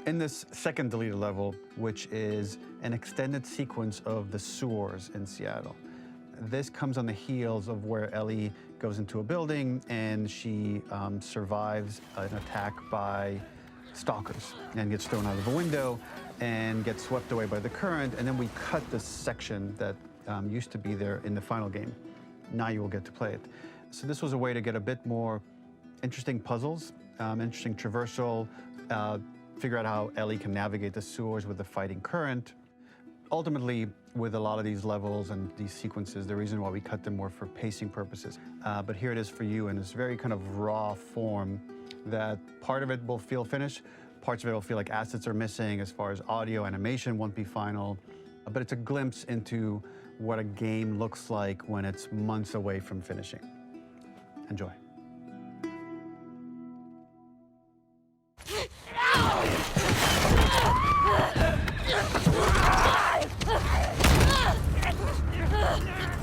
In this second deleted level, which is an extended sequence of the sewers in Seattle, this comes on the heels of where Ellie goes into a building and she survives an attack by stalkers and gets thrown out of a window and gets swept away by the current. And then we cut this section that used to be there in the final game. Now you will get to play it. So this was a way to get a bit more interesting puzzles, interesting traversal, figure out how Ellie can navigate the sewers with the fighting current. Ultimately, with a lot of these levels and these sequences, the reason why we cut them were for pacing purposes. But here it is for you in this very kind of raw form that part of it will feel finished, parts of it will feel like assets are missing as far as audio, animation won't be final. But it's a glimpse into what a game looks like when it's months away from finishing. Enjoy.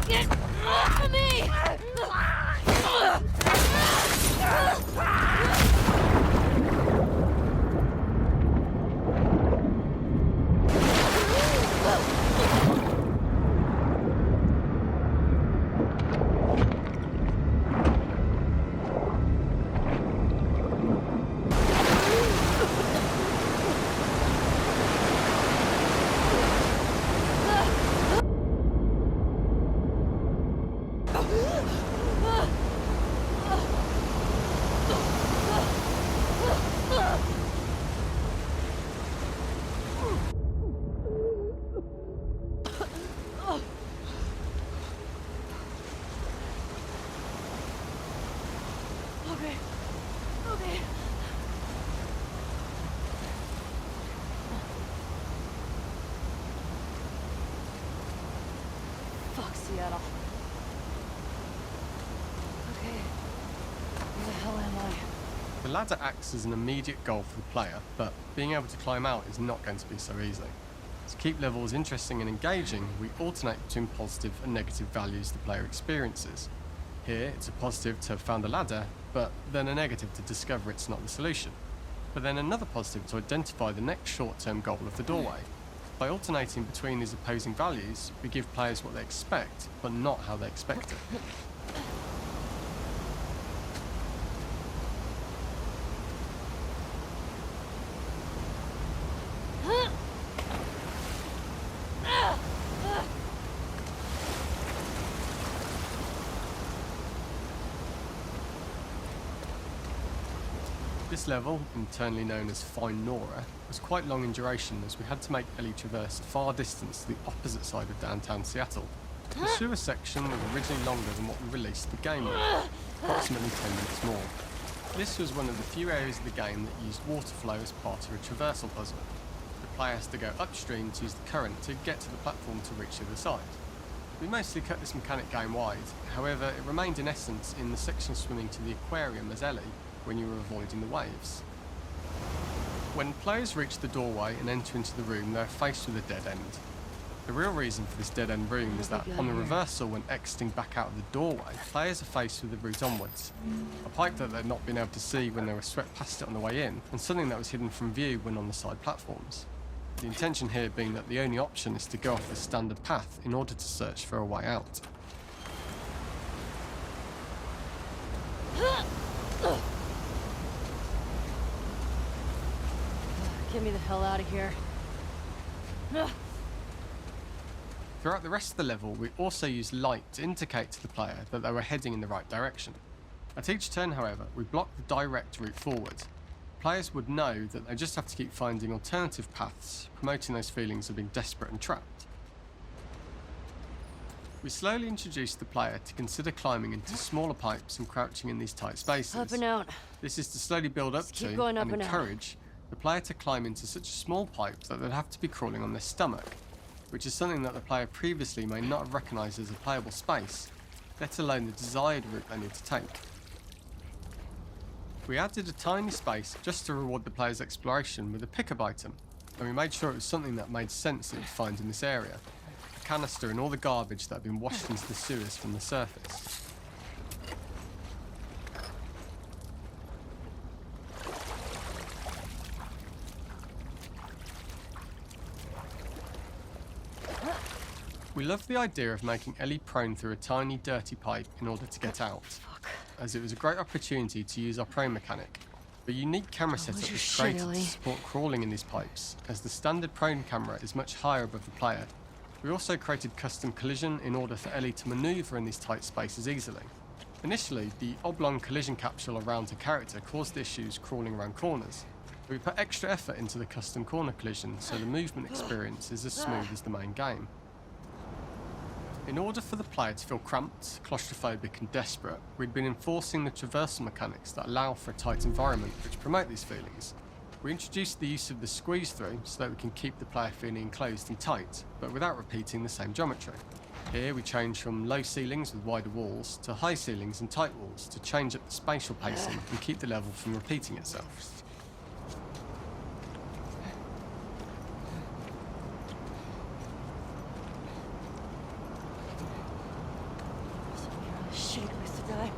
Get off of me! Okay. Fuck Seattle. Okay. Where the hell am I? The ladder acts as an immediate goal for the player, but being able to climb out is not going to be so easy. To keep levels interesting and engaging, we alternate between positive and negative values the player experiences. Here, it's a positive to have found a ladder, but then a negative to discover it's not the solution. But then another positive to identify the next short-term goal of the doorway. By alternating between these opposing values, we give players what they expect, but not how they expect it. This level, internally known as Find Nora, was quite long in duration as we had to make Ellie traverse a far distance to the opposite side of downtown Seattle. The sewer section was originally longer than what we released the game with, approximately 10 minutes more. This was one of the few areas of the game that used water flow as part of a traversal puzzle. The player has to go upstream to use the current to get to the platform to reach the other side. We mostly cut this mechanic game-wide, however it remained in essence in the section swimming to the aquarium as Ellie, when you were avoiding the waves. When players reach the doorway and enter into the room, they're faced with a dead end. The real reason for this dead-end room is that on the reversal, when exiting back out of the doorway, players are faced with the route onwards. A pipe that they'd not been able to see when they were swept past it on the way in, and something that was hidden from view when on the side platforms. The intention here being that the only option is to go off the standard path in order to search for a way out. Get me the hell out of here. Throughout the rest of the level, we also used light to indicate to the player that they were heading in the right direction. At each turn, however, we blocked the direct route forward. Players would know that they just have to keep finding alternative paths, promoting those feelings of being desperate and trapped. We slowly introduced the player to consider climbing into smaller pipes and crouching in these tight spaces. Up and out. This is to slowly build up to going up and and out. encourage the player to climb into such a small pipe that they'd have to be crawling on their stomach, which is something that the player previously may not have recognised as a playable space, let alone the desired route they need to take. We added a tiny space just to reward the player's exploration with a pickup item, and we made sure it was something that made sense that you'd find in this area, a canister and all the garbage that had been washed into the sewers from the surface. We loved the idea of making Ellie prone through a tiny, dirty pipe in order to get out, as it was a great opportunity to use our prone mechanic. The unique camera setup your was shit, created to Ellie. support crawling in these pipes, as the standard prone camera is much higher above the player. We also created custom collision in order for Ellie to manoeuvre in these tight spaces easily. Initially, the oblong collision capsule around her character caused issues crawling around corners. We put extra effort into the custom corner collision so the movement experience is as smooth as the main game. In order for the player to feel cramped, claustrophobic and desperate, we'd been enforcing the traversal mechanics that allow for a tight environment which promote these feelings. We introduced the use of the squeeze through so that we can keep the player feeling enclosed and tight, but without repeating the same geometry. Here we change from low ceilings with wider walls to high ceilings and tight walls to change up the spatial pacing and keep the level from repeating itself. Shit, Mr. Guy.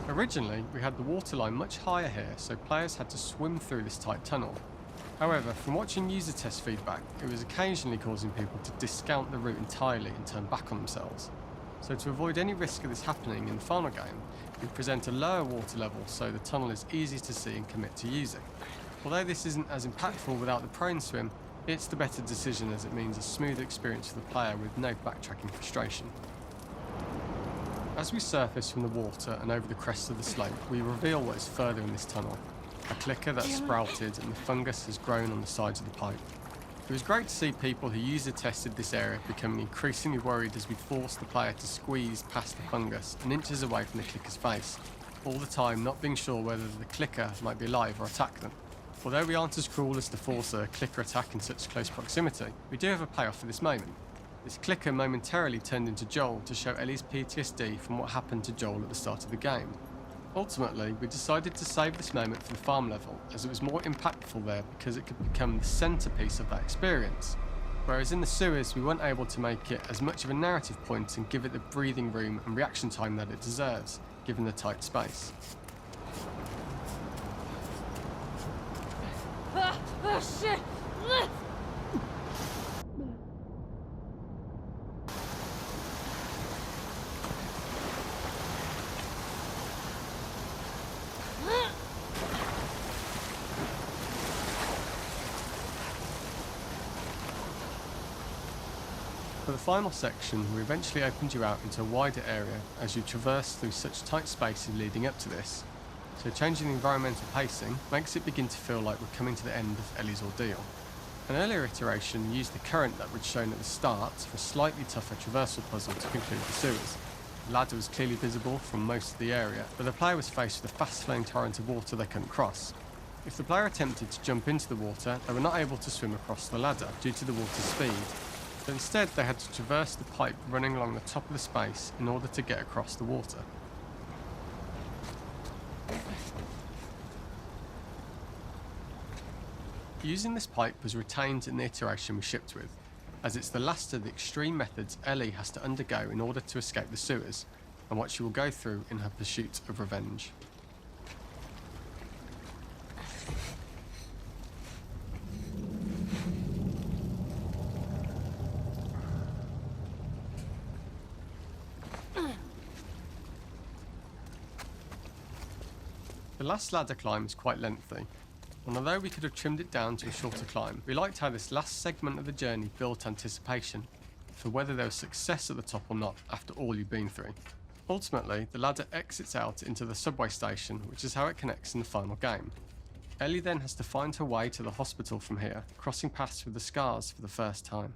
Originally, we had the waterline much higher here, so players had to swim through this tight tunnel. However, from watching user test feedback, it was occasionally causing people to discount the route entirely and turn back on themselves. So to avoid any risk of this happening in the final game, we present a lower water level so the tunnel is easy to see and commit to using. Although this isn't as impactful without the prone swim, it's the better decision as it means a smoother experience for the player with no backtracking frustration. As we surface from the water and over the crest of the slope, we reveal what is further in this tunnel. A clicker that's sprouted and the fungus has grown on the sides of the pipe. It was great to see people who user tested this area becoming increasingly worried as we forced the player to squeeze past the fungus and inches away from the clicker's face, all the time not being sure whether the clicker might be alive or attack them. Although we aren't as cruel as to force a clicker attack in such close proximity, we do have a payoff for this moment. This clicker momentarily turned into Joel to show Ellie's PTSD from what happened to Joel at the start of the game. Ultimately, we decided to save this moment for the farm level, as it was more impactful there because it could become the centrepiece of that experience. Whereas in the sewers, we weren't able to make it as much of a narrative point and give it the breathing room and reaction time that it deserves, given the tight space. Oh, shit! For the final section, we eventually opened you out into a wider area as you traverse through such tight spaces leading up to this. So changing the environmental pacing makes it begin to feel like we're coming to the end of Ellie's ordeal. An earlier iteration used the current that we'd shown at the start for a slightly tougher traversal puzzle to conclude the sewers. The ladder was clearly visible from most of the area, but the player was faced with a fast-flowing torrent of water they couldn't cross. If the player attempted to jump into the water, they were not able to swim across the ladder due to the water's speed. So instead, they had to traverse the pipe running along the top of the space in order to get across the water. Using this pipe was retained in the iteration we shipped with, as it's the last of the extreme methods Ellie has to undergo in order to escape the sewers, and what she will go through in her pursuit of revenge. The last ladder climb is quite lengthy, and although we could have trimmed it down to a shorter climb, we liked how this last segment of the journey built anticipation for whether there was success at the top or not after all you've been through. Ultimately, the ladder exits out into the subway station, which is how it connects in the final game. Ellie then has to find her way to the hospital from here, crossing paths with the scars for the first time.